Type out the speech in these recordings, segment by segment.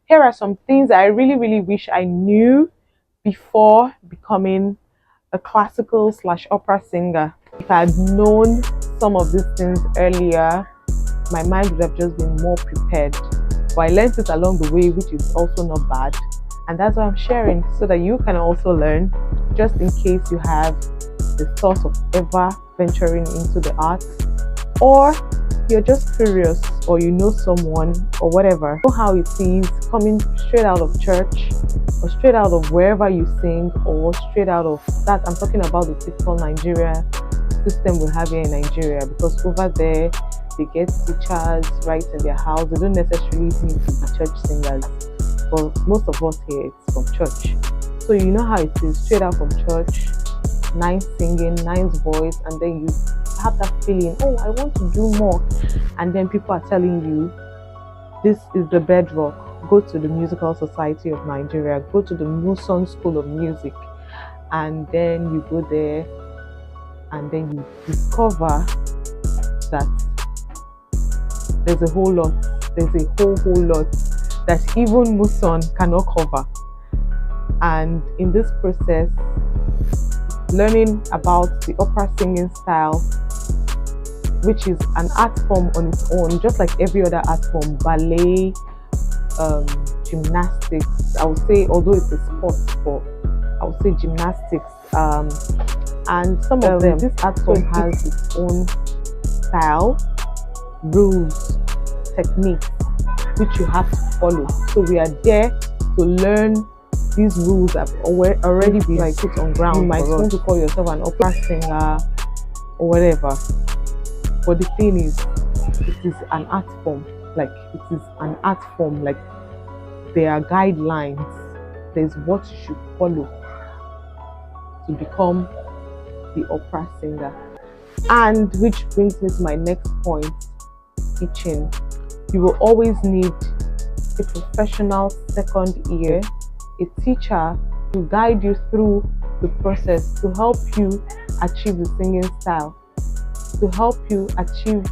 here are some things I really, really wish I knew before becoming a classical slash opera singer. If I had known some of these things earlier, my mind would have just been more prepared. But I learned it along the way, which is also not bad. And that's why I'm sharing so that you can also learn, just in case you have the thought of ever venturing into the arts, or you're just curious, or you know someone, or whatever. You know how it is coming straight out of church, or straight out of wherever you sing, or straight out of that. I'm talking about the typical Nigeria system we have here in Nigeria, because over there they get teachers right in their house. They don't necessarily need to be church singers, but most of us here it's from church. So you know how it is straight out from church, nice singing, nice voice, and then you have that feeling, oh, I want to do more. And then people are telling you, this is the bedrock. Go to the Musical Society of Nigeria, go to the Muson School of Music, and then you go there, and then you discover that there's a whole lot, there's a whole lot that even Muson cannot cover. And in this process, learning about the opera singing style, which is an art form on its own, just like every other art form, ballet, gymnastics. I would say, although it's a sport, but I would say gymnastics. And some of them, this art form has its own style, rules, techniques, which you have to follow. So we are there to learn these rules have already been like put on ground. You might want to call yourself an opera singer or whatever, but the thing is, it is an art form. Like it is an art form. Like there are guidelines. There's what you should follow to become the opera singer. And which brings me to my next point: teaching. You will always need a professional second ear, a teacher to guide you through the process, to help you achieve the singing style, to help you achieve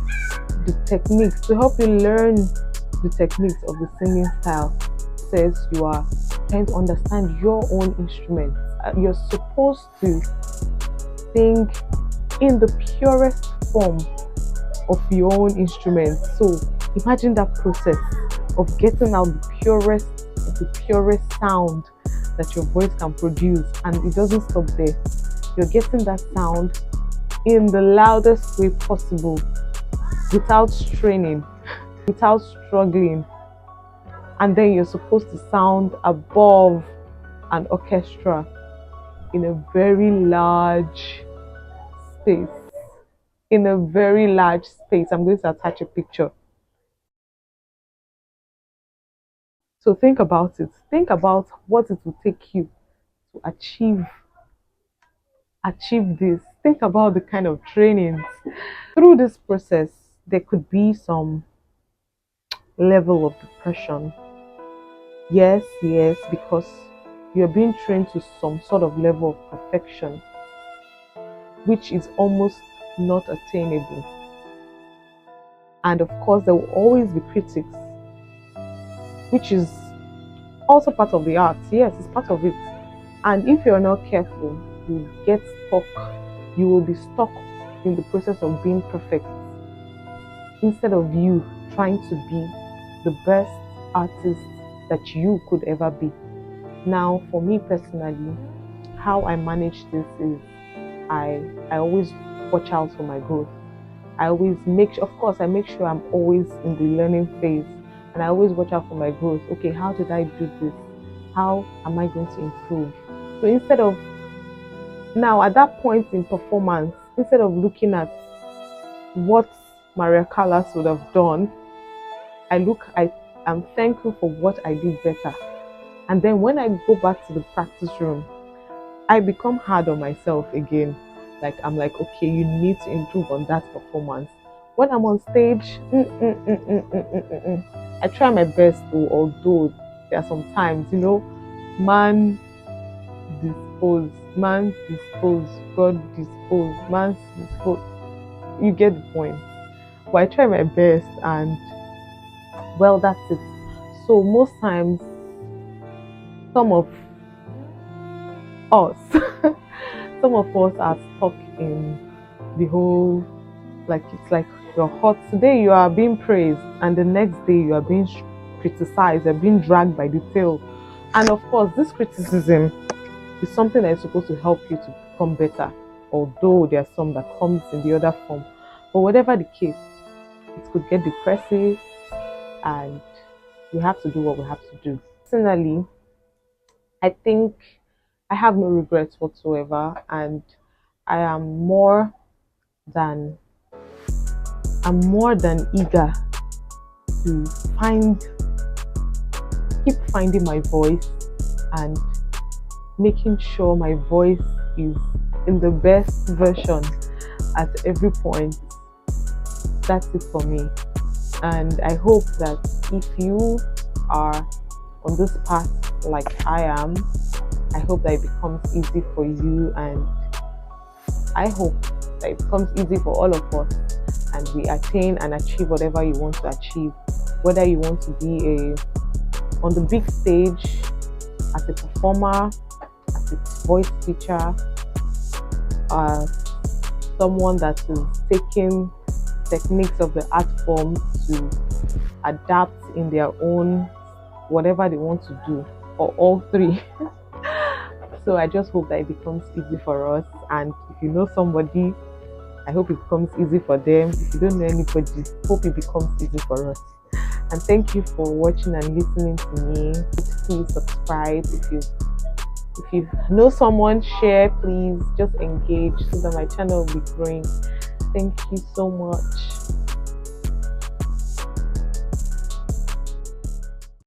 the techniques, to help you learn the techniques of the singing style. Says you are trying to understand your own instrument. You're supposed to sing in the purest form of your own instrument. So imagine that process of getting out the purest sound that your voice can produce, and it doesn't stop there. You're getting that sound in the loudest way possible, without straining, without struggling, and then you're supposed to sound above an orchestra in a very large space. In a very large space. I'm going to attach a picture. So think about it. Think about what it will take you to achieve this. Think about the kind of trainings. Through this process, there could be some level of depression. Yes, because you're being trained to some sort of level of perfection, which is almost not attainable. And of course, there will always be critics, which is also part of the art. Yes, it's part of it. And if you're not careful, you get stuck. You will be stuck in the process of being perfect instead of you trying to be the best artist that you could ever be. Now, for me personally, how I manage this is I always watch out for my growth. I always of course, I make sure I'm always in the learning phase, and I always watch out for my growth. Okay, how did I do this? How am I going to improve? So instead of now at that point in performance, instead of looking at what Maria Callas would have done, I'm thankful for what I did better. And then when I go back to the practice room, I become hard on myself again. Like I'm like, okay, you need to improve on that performance. When I'm on stage, I try my best to, although there are some times, man man dispose, God dispose, man dispose. You get the point. But I try my best, and well, that's it. So most times, some of us, some of us are stuck in the whole, like it's like you're hot today, you are being praised, and the next day you are being criticized, you're being dragged by the tail. And of course, this criticism is something that is supposed to help you to become better, although there are some that comes in the other form. But whatever the case, it could get depressive, and we have to do what we have to do. Personally, I think I have no regrets whatsoever, and I am than I'm more than eager to keep finding my voice and making sure my voice is in the best version at every point. That's it for me. And I hope that if you are on this path like I am, I hope that it becomes easy for you, and I hope that it becomes easy for all of us, and we attain and achieve whatever you want to achieve. Whether you want to be on the big stage as a performer, as a voice teacher, someone that is taking techniques of the art form to adapt in their own whatever they want to do, or all three. So I just hope that it becomes easy for us, and if you know somebody, I hope it becomes easy for them. If you don't know anybody, hope it becomes easy for us. And thank you for watching and listening to me. Please subscribe. If you know someone, share. Please just engage so that my channel will be growing. Thank you so much.